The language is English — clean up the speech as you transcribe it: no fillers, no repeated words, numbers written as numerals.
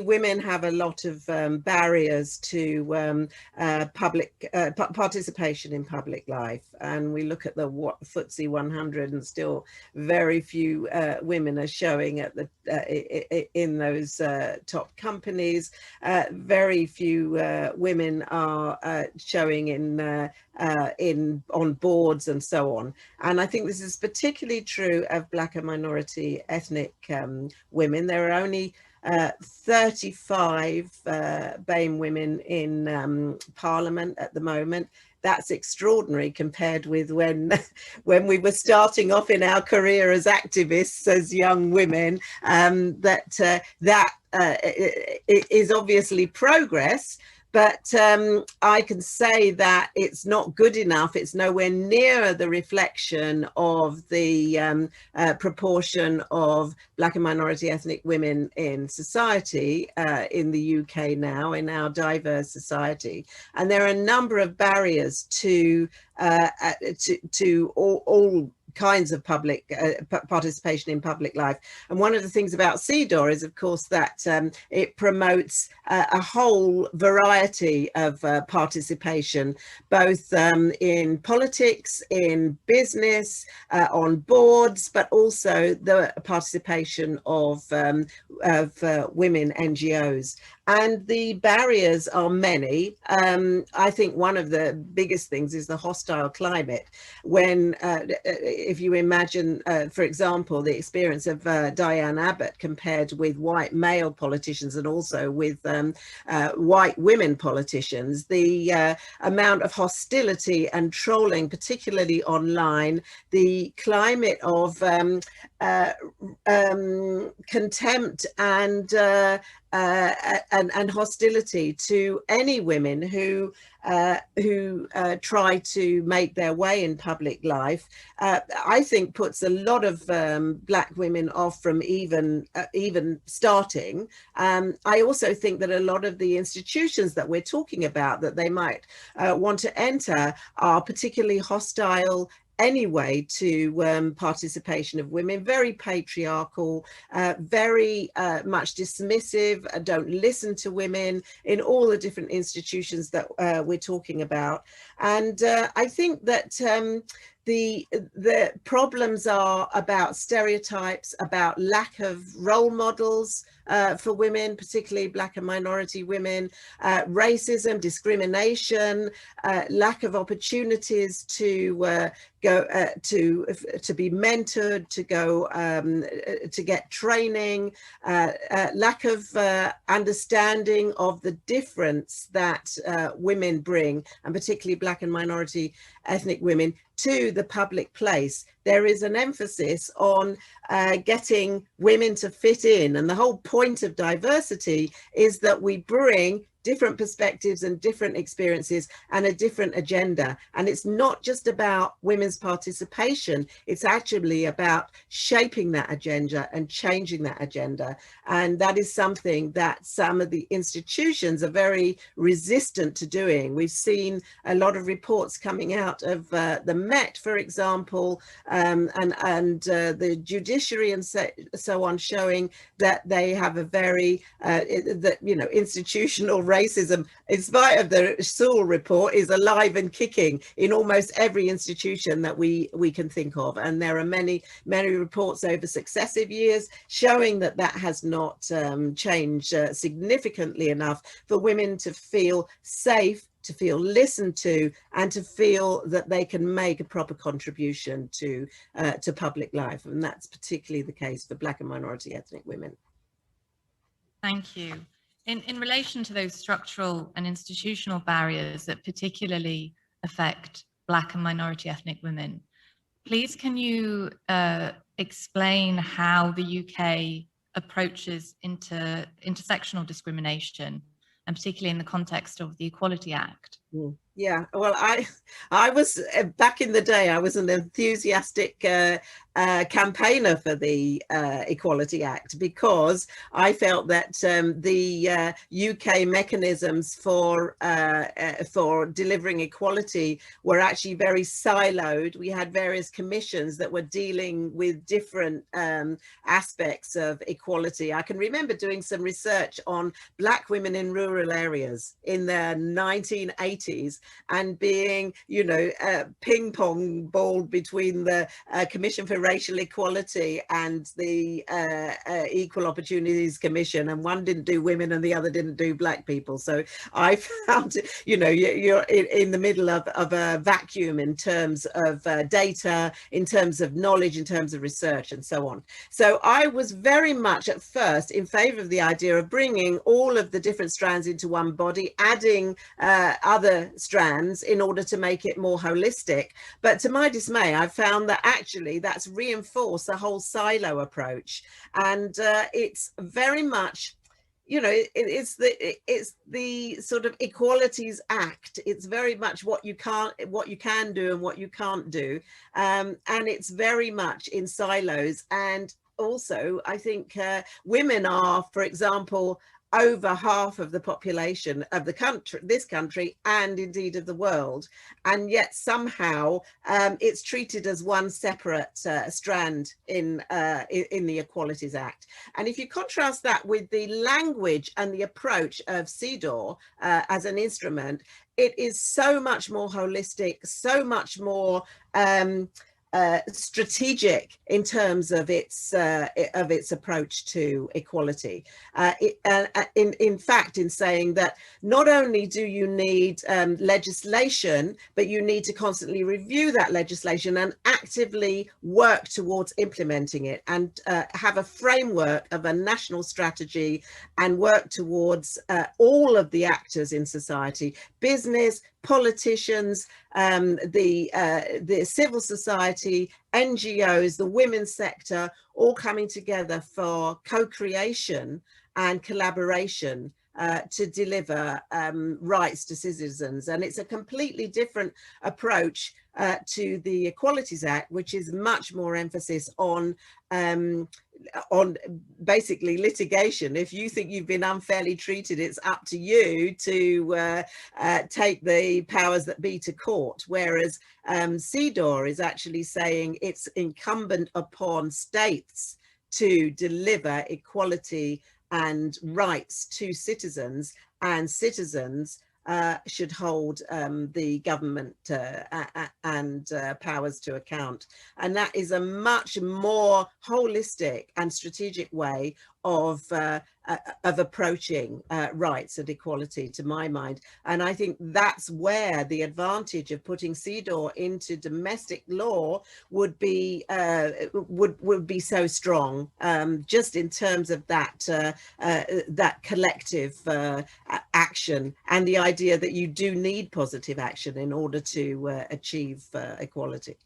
women have a lot of barriers to public participation in public life, and we look at the FTSE 100, and still very few women are showing at the in those top companies. Very few women are showing in on boards and so on. And I think this is particularly true of Black and minority ethnic women. There are only 35 BAME women in Parliament at the moment. That's extraordinary compared with when we were starting off in our career as activists, as young women. That is obviously progress. But I can say that it's not good enough. It's nowhere near the reflection of the proportion of Black and minority ethnic women in society in the UK now, in our diverse society. And there are a number of barriers to all kinds of public participation in public life. And one of the things about CEDAW is, of course, that it promotes a whole variety of participation, both in politics, in business, on boards, but also the participation of women NGOs. And the barriers are many. I think one of the biggest things is the hostile climate. When, if you imagine, for example, the experience of Diane Abbott compared with white male politicians and also with white women politicians, the amount of hostility and trolling, particularly online, the climate of contempt and hostility to any women who try to make their way in public life, I think puts a lot of Black women off from even starting. I also think that a lot of the institutions that we're talking about that they might want to enter are particularly hostile anyway to participation of women, very patriarchal, very much dismissive, don't listen to women in all the different institutions that we're talking about. And I think that the problems are about stereotypes, about lack of role models for women, particularly Black and minority women, racism, discrimination, lack of opportunities to go to be mentored, to go to get training, lack of understanding of the difference that women bring, and particularly Black and minority ethnic women, to the public place. There is an emphasis on getting women to fit in, and the whole point of diversity is that we bring different perspectives and different experiences and a different agenda. And it's not just about women's participation, it's actually about shaping that agenda and changing that agenda. And that is something that some of the institutions are very resistant to doing. We've seen a lot of reports coming out of the Met, for example, and the judiciary and so on, showing that they have a very, institutional racism, in spite of the Sewell report, is alive and kicking in almost every institution that we can think of. And there are many reports over successive years showing that that has not changed significantly enough for women to feel safe, to feel listened to, and to feel that they can make a proper contribution to public life. And that's particularly the case for Black and minority ethnic women. Thank you. In relation to those structural and institutional barriers that particularly affect Black and minority ethnic women, please can you explain how the UK approaches intersectional discrimination, and particularly in the context of the Equality Act, Yeah, well, I was back in the day, I was an enthusiastic campaigner for the Equality Act, because I felt that the UK mechanisms for delivering equality were actually very siloed. We had various commissions that were dealing with different aspects of equality. I can remember doing some research on Black women in rural areas in the 1980s, and being, you know, ping pong balled between the Commission for Racial Equality and the Equal Opportunities Commission, and one didn't do women and the other didn't do Black people. So I found, you know, you're in the middle of a vacuum in terms of data, in terms of knowledge, in terms of research, and so on. So I was very much at first in favor of the idea of bringing all of the different strands into one body, adding other strands in order to make it more holistic. But to my dismay, I've found that actually that's reinforced the whole silo approach. And it's very much, you know, it's the sort of Equalities Act. It's very much what you can do and what you can't do. And it's very much in silos. And also, I think women are, for example, over half of the population of the country, this country, and indeed of the world, and yet somehow it's treated as one separate strand in the Equalities Act. And if you contrast that with the language and the approach of CEDAW as an instrument, it is so much more holistic, so much more strategic in terms of its approach to equality. In fact, in saying that not only do you need legislation, but you need to constantly review that legislation and actively work towards implementing it, and have a framework of a national strategy, and work towards all of the actors in society, business, politicians, the civil society, NGOs, the women's sector, all coming together for co-creation and collaboration to deliver rights to citizens. And it's a completely different approach to the Equalities Act, which is much more emphasis on basically litigation. If you think you've been unfairly treated, it's up to you to take the powers that be to court. Whereas CEDAW is actually saying it's incumbent upon states to deliver equality and rights to citizens, and citizens should hold the government and powers to account. And that is a much more holistic and strategic way of approaching rights and equality, to my mind. And I think that's where the advantage of putting CEDAW into domestic law would be so strong, just in terms of that collective action, and the idea that you do need positive action in order to achieve equality.